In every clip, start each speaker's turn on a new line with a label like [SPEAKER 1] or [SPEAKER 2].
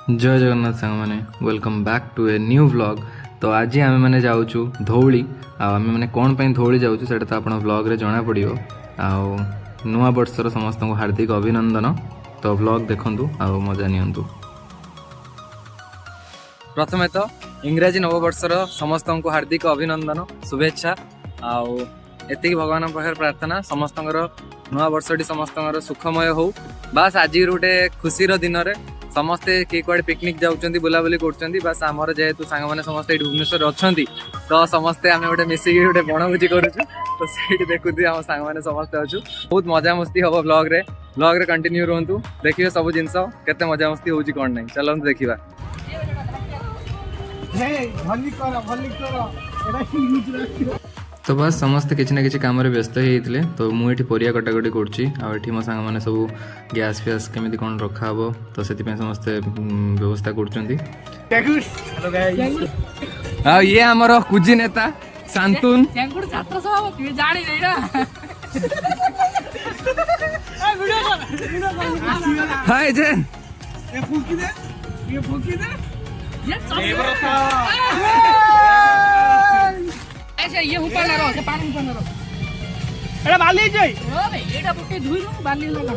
[SPEAKER 1] जय जगन्नाथ सांग मैंने welcome back to a new vlog. तो आज आम मैंने जाऊँ धौली आम मैंने कौन पर धौली जाऊँ से तो आप व्लॉग रे जना पड़ो। नुआ वर्षर समस्त को हार्दिक अभिनंदन। तो व्लॉग देखु आ मजा नियंतु। प्रथमे तो इंग्राजी नववर्षर समस्त को हार्दिक अभिनंदन शुभेच्छा। आती भगवान पाखे प्रार्थना समस्त नुआ वर्षटी समस्त सुखमय हो। बास आज गोटे खुशीर दिन में समस्ते किए कड़े पिकनिक जाऊँच बुलाबुली कर बास आमर जेहेतु सांग मैंने समस्ते भुवनेश्वर अच्छा तो समस्ते आम गोटे मिसिक गोटे बनभोजी करुचु। तो सही देखु आम सांग मैंने समस्ते अच्छु बहुत मजा मस्ती हम ब्लॉग रे कंटिन्यू रुहतु देखिए सब जिन केते मजा मस्ती होची कौन नहीं चलते देखा। तो बस समस्ते किसी ना किसी कम व्यस्त होते तो मुझे परिया कटाकटी करुँची मो सांग मैंने सब गैस फैस केमी कौन रखा हे तो से समस्ते व्यवस्था कर। ये आमर कुजी नेता शांतुन हाय जेन
[SPEAKER 2] ये ऊपर ना रहो से पानी ऊपर ना रहो
[SPEAKER 3] एड़ा बाली जई
[SPEAKER 2] ओ बे एटा पके धुई दो बाली लगा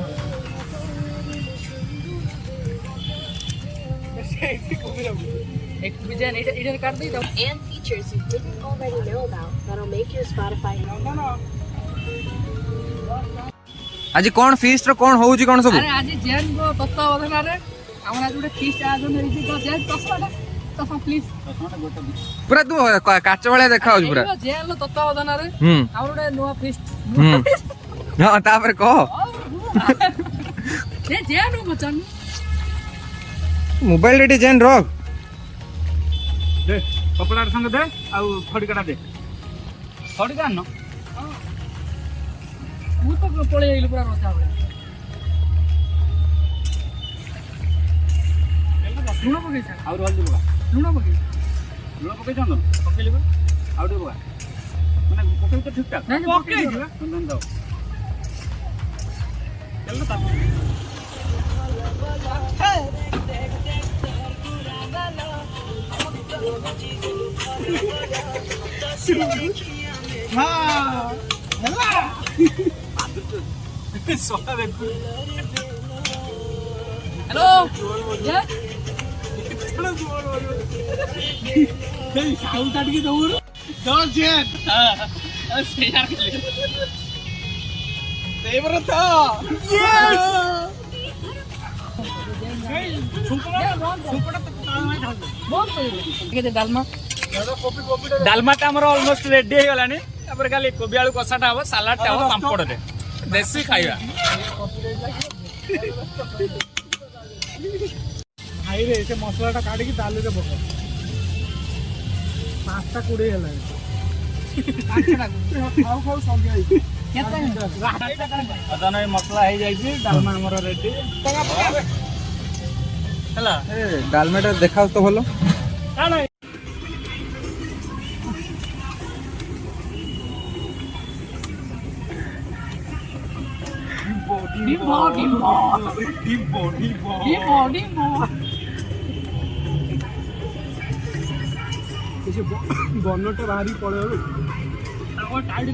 [SPEAKER 2] एक डिजाइन एटा काट दे दो
[SPEAKER 4] and features you didn't already know about that'll make your Spotify
[SPEAKER 1] आज कौन फीस्ट रो कौन होउची कौन सब
[SPEAKER 2] अरे आज जेन को तत्वावधान रे हमरा जोटे फीस्ट आयोजन रही तो जेन तसवाटा तस प्लीज
[SPEAKER 1] पूरा तू काच वाला देखा हो पूरा
[SPEAKER 2] जेन तत्वावधान रे हमर गोटे नुवा फीस्ट
[SPEAKER 1] हां तापर कह
[SPEAKER 2] जे जेन बचन
[SPEAKER 1] मोबाइल रे डिजाइन रख
[SPEAKER 3] दे कपड़ा संग दे आ खड़ी काटा दे खड़ी का न
[SPEAKER 2] मु तो पळे आइल पूरा रजा बळे लुण पके छ
[SPEAKER 3] और हल्दी बगा
[SPEAKER 2] लुण
[SPEAKER 3] पके चंदन पके लेबे आउ दे बगा माने पके तो ठीक ठाक
[SPEAKER 2] नहीं पके
[SPEAKER 3] चंदन दो चल ता हां हल्ला सोना देखो
[SPEAKER 2] हेलो ये
[SPEAKER 3] नहीं साउंड काट के दौड़ दौड़ जेट हां से यार के ले देवरता यस डालमा ऑलमोस्ट रेडी हो गलानी खाली कोबी आलू कषाटा हम सालाडटा हम पांपड़ दे देसी खाइबा भाई रे से मसलाटा काटी की दाल रे पका पास्ता कुडे हला खाऊ खाऊ संगे आई केते अदन मसला हे जाई छी डालमा हमर रेडी हला
[SPEAKER 1] ए डालमेटा देखाओ तो भलो
[SPEAKER 3] काना बनटे बाहरी पड़े टाइट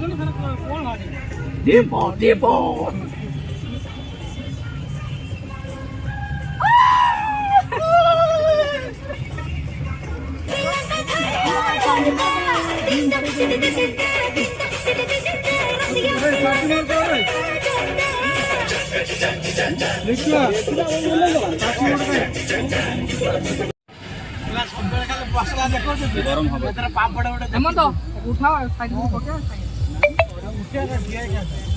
[SPEAKER 3] कौन गरम हम पापड़
[SPEAKER 2] हेमंत उठाओ साइड में पके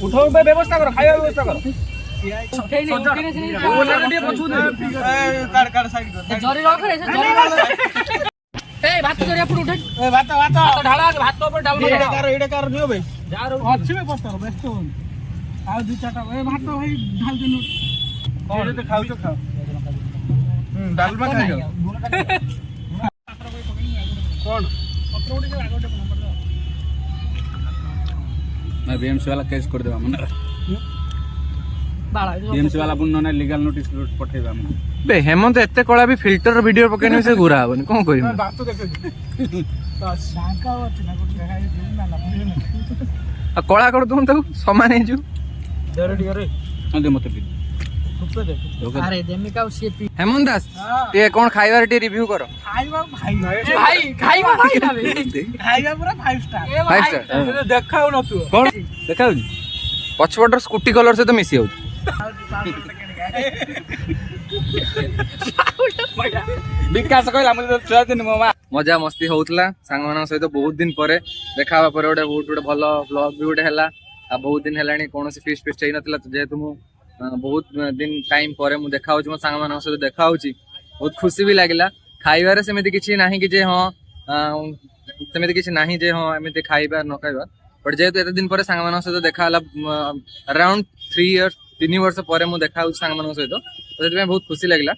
[SPEAKER 3] उठाओ व्यवस्था करो खाया व्यवस्था करो
[SPEAKER 2] जरी रख रे ए भात जरिया पुर उठे
[SPEAKER 3] ए भात
[SPEAKER 2] ढाला भात ऊपर डाल
[SPEAKER 3] एडे कार नियो भाई यार अच्छी में पस्तर व्यस्त हो आ दु चाटा ए भात भाई ढाल देनु कौन तो खाऊ तो खाओ डालमा खाइयो कौन पत्र उड़ी के आगोटे नंबर दो मैं बीएमसी वाला केस कर देबा मन बीएमसी वाला पुन न लीगल नोटिस पठेबा मन
[SPEAKER 1] ବେ ହେମନ୍ତ ଏତେ କଳା ବି ଫିଲ୍ଟର ଭିଡିଓ ପକେଇନି ସେ ଗୋରା ହବନି କଣ କରିବି
[SPEAKER 3] ଦାନ୍ତ ଦେଖୁଛି ଶାଙ୍କା ଅଛି ନା ଗୋଟେ
[SPEAKER 1] ଆଉ କଳା କରିଦଉନ ତାକୁ ସମାନ ହେଇଯିବ
[SPEAKER 3] ମତେ
[SPEAKER 2] ଆରେ ଦେମିକା ସିଏ ପି
[SPEAKER 1] ହେମନ୍ତ ଦାସ ଟିକେ କଣ ଖାଇବାର ଟିକେ ରିଭ୍ୟୁ କର
[SPEAKER 3] ଖାଇବା
[SPEAKER 2] ଭାଇ ଖାଇବା ଭାଇ ନା ବେ
[SPEAKER 3] ଖାଇବା ପୁରା 5 ଷ୍ଟାର
[SPEAKER 1] 5 ଷ୍ଟାର
[SPEAKER 3] ଦେଖାଉ ନଥିବ
[SPEAKER 1] କଣ ଦେଖାଉଛି ପଛପଟର ସ୍କୁଟି କଲର ସହିତ ମିଶି ଯାଉଛି
[SPEAKER 3] ବିକାଶ କହିଲା ମୁଁ ଛୁଆ ଦିନ ମୋ ମା
[SPEAKER 1] ମଜା ମସ୍ତି ହଉଥିଲା ସାଙ୍ଗମାନଙ୍କ ସହିତ ବହୁତ ଦିନ ପରେ ଦେଖା ହେବା ପରେ ଗୋଟେ ଭଲ ବ୍ଲଗ ବି ଗୋଟେ ହେଲା ଆଉ ବହୁତ ଦିନ ହେଲାଣି କୌଣସି ଫିଷ୍ଟ ହେଇନଥିଲା ଯେହେତୁ ମୁଁ ବହୁତ ଦିନ ଟାଇମ ପରେ ମୁଁ ଦେଖା ହଉଛି ମୋ ସାଙ୍ଗମାନଙ୍କ ସହିତ ଦେଖା ହଉଛି ବହୁତ ଖୁସି ବି ଲାଗିଲା ଖାଇବାରେ ସେମିତି କିଛି ନାହିଁ କି ଯେ ହଁ ସେମିତି କିଛି ନାହିଁ ଯେ ହଁ ଏମିତି ଖାଇବା ନ ଖାଇବା ବଟ୍ ଯେହେତୁ ଏତେ ଦିନ ପରେ ସାଙ୍ଗମାନଙ୍କ ସହିତ ଦେଖା ହେଲା around 3 ବର୍ଷ ପରେ ମୁଁ ଦେଖା ହଉଛି ସାଙ୍ଗମାନଙ୍କ ସହିତ ତ ସେଥିପାଇଁ ବହୁତ ଖୁସି ଲାଗିଲା